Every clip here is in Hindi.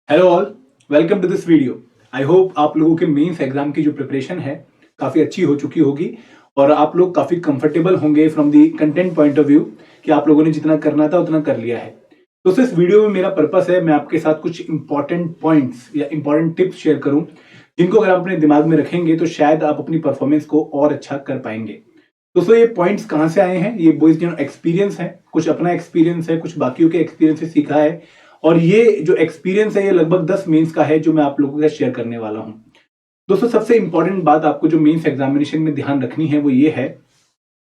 Hello all, welcome to this video. I hope आप लोगों के मेंस एग्जाम की जो प्रिपरेशन है काफ़ी अच्छी हो चुकी होगी और आप लोग काफ़ी कंफर्टेबल होंगे from the content point of view कि आप लोगों ने जितना करना था उतना कर लिया है। तो इस वीडियो में मेरा पर्पस है मैं आपके साथ कुछ इंपॉर्टेंट पॉइंट्स या इंपॉर्टेंट टिप्स शेयर करूं जिनको अगर आप अपने दिमाग में रखेंगे तो शायद आप अपनी परफॉर्मेंस को और अच्छा कर पाएंगे। दोस्तों ये पॉइंट्स कहाँ से आए हैं? ये बेस्ड ऑन एक्सपीरियंस है, कुछ अपना एक्सपीरियंस है, कुछ बाकियों के एक्सपीरियंस से सीखा है और ये जो एक्सपीरियंस है ये लगभग 10 मेंस का है जो मैं आप लोगों के साथ शेयर करने वाला हूं। दोस्तों सबसे इंपॉर्टेंट बात आपको जो मेंस एग्जामिनेशन में ध्यान रखनी है वो ये है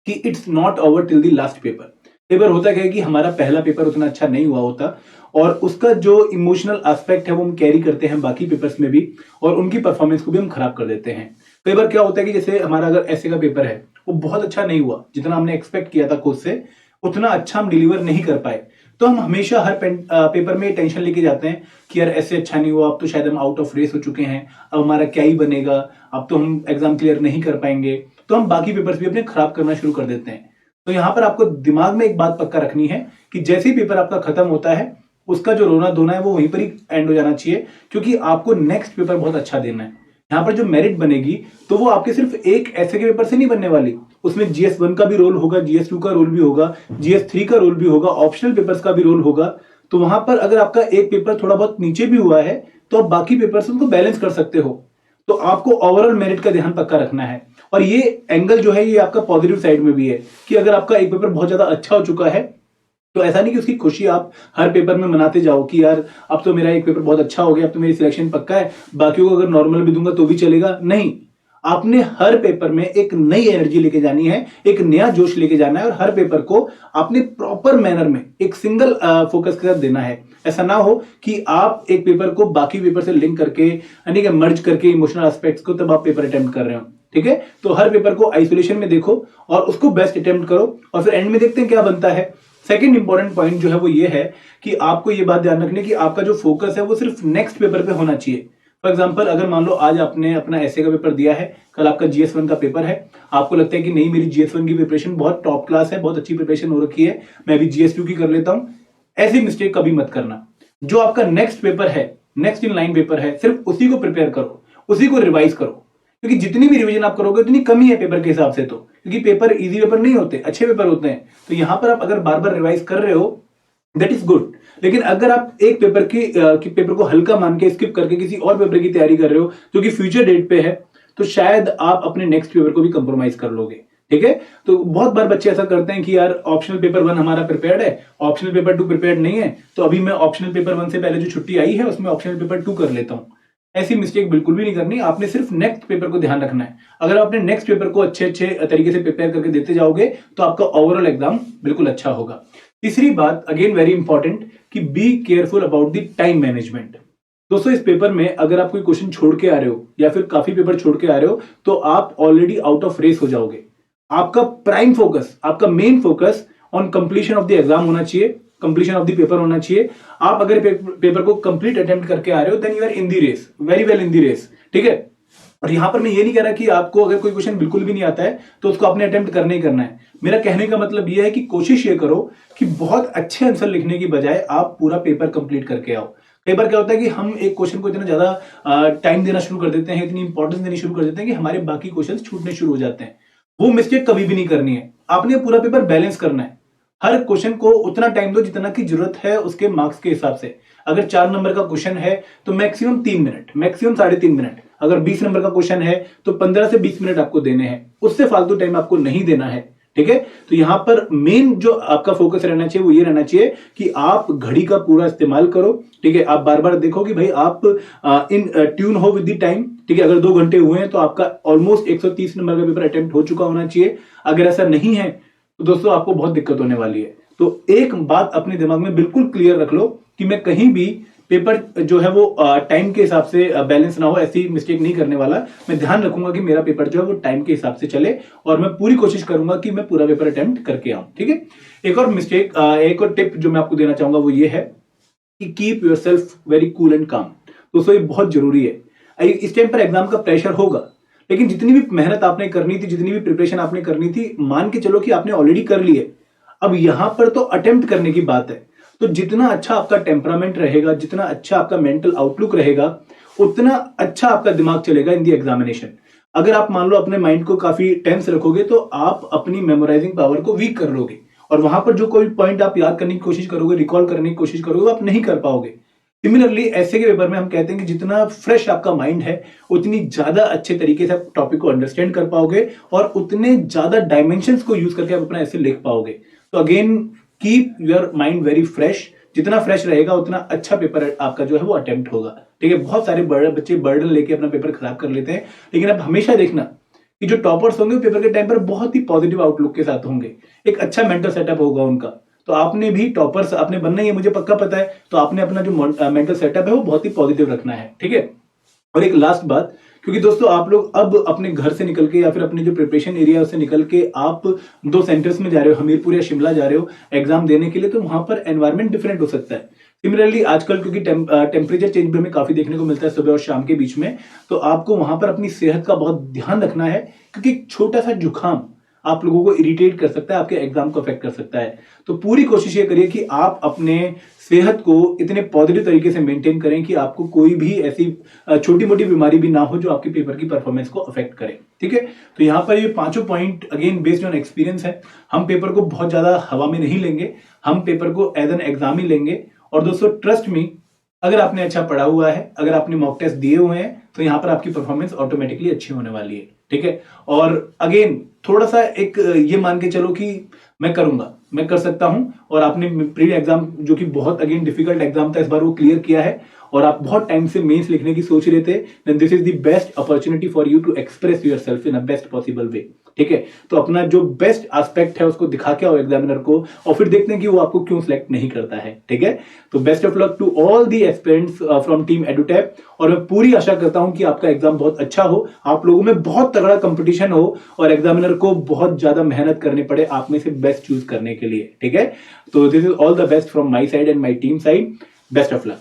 कि it's not over till the last paper. कई बार होता क्या है कि हमारा पहला पेपर उतना अच्छा नहीं हुआ होता और उसका जो इमोशनल एस्पेक्ट है वो हम कैरी करते हैं बाकी पेपर्स में भी और उनकी परफॉर्मेंस को भी हम खराब कर देते हैं। कई बार क्या होता है कि जैसे हमारा अगर ऐसे का पेपर है वो बहुत अच्छा नहीं हुआ, जितना हमने एक्सपेक्ट किया था खुद से उतना अच्छा हम डिलीवर नहीं कर पाए, तो हम हमेशा हर पेपर में टेंशन लेके जाते हैं कि यार ऐसे अच्छा नहीं हुआ, अब तो शायद हम आउट ऑफ रेस हो चुके हैं, अब हमारा क्या ही बनेगा, अब तो हम एग्जाम क्लियर नहीं कर पाएंगे, तो हम बाकी पेपर्स भी अपने खराब करना शुरू कर देते हैं। तो यहां पर आपको दिमाग में एक बात पक्का रखनी है कि जैसे ही पेपर आपका खत्म होता है उसका जो रोना धोना है वो वहीं पर ही एंड हो जाना चाहिए, क्योंकि आपको नेक्स्ट पेपर बहुत अच्छा देना है। यहाँ पर जो मेरिट बनेगी तो वो आपके सिर्फ एक ऐसे के पेपर से नहीं बनने वाली, उसमें GS1 का भी रोल होगा, GS2 का रोल भी होगा, GS3 का रोल भी होगा, ऑप्शनल पेपर्स का भी रोल होगा। तो वहां पर अगर आपका एक पेपर थोड़ा बहुत नीचे भी हुआ है तो आप बाकी पेपर्स उनको बैलेंस कर सकते हो। तो आपको ओवरऑल मेरिट का ध्यान पक्का रखना है और ये एंगल जो है ये आपका पॉजिटिव साइड में भी है कि अगर आपका एक पेपर बहुत ज्यादा अच्छा हो चुका है तो ऐसा नहीं कि उसकी खुशी आप हर पेपर में मनाते जाओ कि यार अब तो मेरा एक पेपर बहुत अच्छा हो गया, अब तो मेरी सिलेक्शन पक्का है, बाकियों को अगर नॉर्मल भी दूंगा तो भी चलेगा। नहीं, आपने हर पेपर में एक नई एनर्जी लेके जानी है, एक नया जोश लेके जाना है और हर पेपर को आपने प्रॉपर मैनर में एक सिंगल फोकस के साथ देना है। ऐसा ना हो कि आप एक पेपर को बाकी पेपर से लिंक करके यानी कि मर्ज करके इमोशनल एस्पेक्ट्स को तब आप पेपर अटेम्प्ट कर रहे हो। ठीक है, तो हर पेपर को आइसोलेशन में देखो और उसको बेस्ट अटेम्प्ट करो और फिर एंड में देखते हैं क्या बनता है। सेकंड इंपॉर्टेंट पॉइंट जो है वो ये है कि आपको ये बात ध्यान रखनी है कि आपका जो फोकस है वो सिर्फ नेक्स्ट पेपर पे होना चाहिए। फॉर एग्जांपल अगर मान लो आज आपने अपना ऐसे का पेपर दिया है, कल आपका GS1 का पेपर है, आपको लगता है कि नहीं मेरी GS1 की प्रिपरेशन बहुत टॉप क्लास है, बहुत अच्छी प्रिपरेशन हो रखी है, मैं भी GS2 की कर लेता हूं, ऐसी मिस्टेक कभी मत करना। जो आपका नेक्स्ट पेपर है, नेक्स्ट इन लाइन पेपर है, सिर्फ उसी को प्रिपेयर करो, उसी को रिवाइज करो, क्योंकि जितनी भी रिवीजन आप करोगे उतनी कमी है पेपर के हिसाब से। तो क्योंकि पेपर इजी पेपर नहीं होते, अच्छे पेपर होते हैं, तो यहां पर आप अगर बार बार रिवाइज कर रहे हो दैट इज गुड। लेकिन अगर आप एक पेपर की पेपर को हल्का मान के स्किप करके किसी और पेपर की तैयारी कर रहे हो जो कि फ्यूचर डेट पे है, तो शायद आप अपने नेक्स्ट पेपर को भी कंप्रोमाइज कर लोगे। ठीक है, तो बहुत बार बच्चे ऐसा करते हैं कि यार ऑप्शनल पेपर 1 हमारा प्रिपेयर्ड है, ऑप्शनल पेपर 2 प्रिपेयर्ड नहीं है, तो अभी मैं ऑप्शनल पेपर 1 से पहले जो छुट्टी आई है उसमें ऑप्शनल पेपर 2 कर लेता हूं। ऐसी मिस्टेक बिल्कुल भी नहीं करनी, आपने सिर्फ नेक्स्ट पेपर को ध्यान रखना है। अगर आप अपने नेक्स्ट पेपर को अच्छे अच्छे तरीके से प्रिपेयर करके देते जाओगे तो आपका ओवरऑल एग्जाम बिल्कुल अच्छा होगा। तीसरी बात अगेन वेरी इंपॉर्टेंट कि be careful about the time management. दोस्तों इस पेपर में अगर आप कोई क्वेश्चन छोड़ के आ रहे हो या फिर काफी पेपर छोड़ के आ रहे हो तो आप ऑलरेडी आउट ऑफ रेस हो जाओगे। आपका प्राइम फोकस, आपका main focus on completion of the exam होना चाहिए, कंप्लीशन ऑफ द पेपर होना चाहिए। आप अगर पेपर को कंप्लीट अटेम्प्ट करके आ रहे हो then you are in the race, very well in the race. ठीक है, और यहां पर मैं ये नहीं कह रहा कि आपको अगर कोई क्वेश्चन बिल्कुल भी नहीं आता है तो उसको आपने अटेम्प्ट करना ही करना है। मेरा कहने का मतलब यह है कि कोशिश ये करो कि बहुत अच्छे आंसर लिखने की बजाय आप पूरा पेपर कंप्लीट करके आओ। कई बार क्या होता है कि हम एक क्वेश्चन को इतना ज्यादा टाइम देना शुरू कर देते हैं, इतनी इंपॉर्टेंस देनी शुरू कर देते हैं कि हमारे बाकी क्वेश्चन छूटने शुरू हो जाते हैं। वो मिस्टेक कभी भी नहीं करनी है, आपने पूरा पेपर बैलेंस करना है। हर क्वेश्चन को उतना टाइम दो जितना की जरूरत है उसके मार्क्स के हिसाब से। अगर 4 नंबर का क्वेश्चन है तो मैक्सिमम 3 मिनट, मैक्सिमम 3.5 मिनट। अगर 20 नंबर का क्वेश्चन है तो 15 से 20 मिनट आपको देने हैं, उससे फालतू टाइम आपको नहीं देना है। ठीक है, तो यहां पर मेन जो आपका फोकस रहना चाहिए वो ये रहना चाहिए कि आप घड़ी का पूरा इस्तेमाल करो। ठीक है, आप बार बार देखो कि भाई आप इन ट्यून हो विद द टाइम। ठीक है, अगर 2 घंटे हुए हैं तो आपका ऑलमोस्ट 130 नंबर का पेपर अटेम्प्ट हो चुका होना चाहिए। अगर ऐसा नहीं है तो दोस्तों आपको बहुत दिक्कत होने वाली है। तो एक बात अपने दिमाग में बिल्कुल क्लियर रख लो कि मैं कहीं भी पेपर जो है वो टाइम के हिसाब से बैलेंस ना हो, ऐसी मिस्टेक नहीं करने वाला। मैं ध्यान रखूंगा कि मेरा पेपर जो है वो टाइम के हिसाब से चले और मैं पूरी कोशिश करूंगा कि मैं पूरा पेपर अटेम्प्ट करके आऊं। ठीक है, एक और टिप जो मैं आपको देना चाहूंगा वो ये है कि keep your self very cool and काम। दोस्तों ये बहुत जरूरी है। इस टाइम पर एग्जाम का प्रेशर होगा, लेकिन जितनी भी मेहनत आपने करनी थी, जितनी भी प्रिपरेशन आपने करनी थी, मान के चलो कि आपने ऑलरेडी कर ली है। अब यहां पर तो अटेम्प्ट करने की बात है। तो जितना अच्छा आपका टेम्परामेंट रहेगा, जितना अच्छा आपका मेंटल आउटलुक रहेगा, उतना अच्छा आपका दिमाग चलेगा इन दी एग्जामिनेशन। अगर आप मान लो अपने माइंड को काफी टेंस रखोगे तो आप अपनी मेमोराइजिंग पावर को वीक कर लोगे, और वहां पर जो कोई पॉइंट आप याद करने की कोशिश करोगे, रिकॉल करने की कोशिश करोगे, वो आप नहीं कर पाओगे। सिमिलरली ऐसे के पेपर में हम कहते हैं कि जितना फ्रेश आपका माइंड है, उतनी ज्यादा अच्छे तरीके से आप टॉपिक को अंडरस्टैंड कर पाओगे और उतने ज्यादा डायमेंशंस को यूज करके आप अपना ऐसे लिख पाओगे। तो again, keep your mind very fresh. जितना फ्रेश रहेगा उतना अच्छा पेपर आपका जो है वो अटेम्प्ट होगा। ठीक है, बहुत सारे बच्चे बर्डन लेके अपना पेपर खराब कर लेते हैं, लेकिन आप हमेशा देखना कि जो टॉपर्स होंगे पेपर के टाइम पर बहुत ही पॉजिटिव आउटलुक के साथ होंगे, एक अच्छा मेंटल सेटअप होगा उनका। तो आपने भी टॉपर्स आपने बनना ही है, मुझे पक्का पता है। तो आपने अपना जो मेंटल सेटअप है वो बहुत ही पॉजिटिव रखना है। ठीक है, और एक लास्ट बात, क्योंकि दोस्तों आप लोग अब अपने घर से निकल के या फिर अपने जो प्रिपरेशन एरिया से निकल के आप 2 सेंटर्स में जा रहे हो, हमीरपुर या शिमला जा रहे हो एग्जाम देने के लिए, तो वहां पर एनवायरमेंट डिफरेंट हो सकता है। सिमिलरली आजकल क्योंकि टेम्परेचर चेंज भी हमें काफी देखने को मिलता है सुबह और शाम के बीच में, तो आपको वहां पर अपनी सेहत का बहुत ध्यान रखना है, क्योंकि एक छोटा सा जुकाम आप लोगों को इरिटेट कर सकता है, आपके एग्जाम को अफेक्ट कर सकता है। तो पूरी कोशिश ये करिए कि आप अपने सेहत को इतने पॉजिटिव तरीके से मेंटेन करें कि आपको कोई भी ऐसी छोटी मोटी बीमारी भी ना हो जो आपके पेपर की परफॉर्मेंस को अफेक्ट करे। ठीक है, तो यहाँ पर ये 5 point again based on experience है। हम पेपर को बहुत ज्यादा हवा में नहीं लेंगे, हम पेपर को एज एन एग्जाम ही लेंगे। और दोस्तों ट्रस्ट मी, अगर आपने अच्छा पढ़ा हुआ है, अगर आपने मॉक टेस्ट दिए हुए हैं, तो यहाँ पर आपकी परफॉर्मेंस ऑटोमेटिकली अच्छी होने वाली है। ठीक है, और अगेन थोड़ा सा एक ये मान के चलो कि मैं करूंगा, मैं कर सकता हूं, और आपने प्री एग्जाम जो कि बहुत अगेन डिफिकल्ट एग्जाम था, इस बार वो क्लियर किया है, और आप बहुत टाइम से मेंस लिखने की सोच रहे थे, then this is the best opportunity for you to express yourself in a best possible way. ठीक है, तो अपना जो बेस्ट एस्पेक्ट है उसको दिखा के आओ एग्जामिनर को, और फिर देखते हैं कि वो आपको क्यों सिलेक्ट नहीं करता है। ठीक है, तो best of luck to all the aspirants from team Edutap, और मैं पूरी आशा करता हूं कि आपका एग्जाम बहुत अच्छा हो, आप लोगों में बहुत तगड़ा कंपटीशन हो, और एग्जामिनर को बहुत ज्यादा मेहनत करनी पड़े आप में से बेस्ट चूज करने के लिए। ठीक है, तो this is all the best from my side and my team side. Best of luck.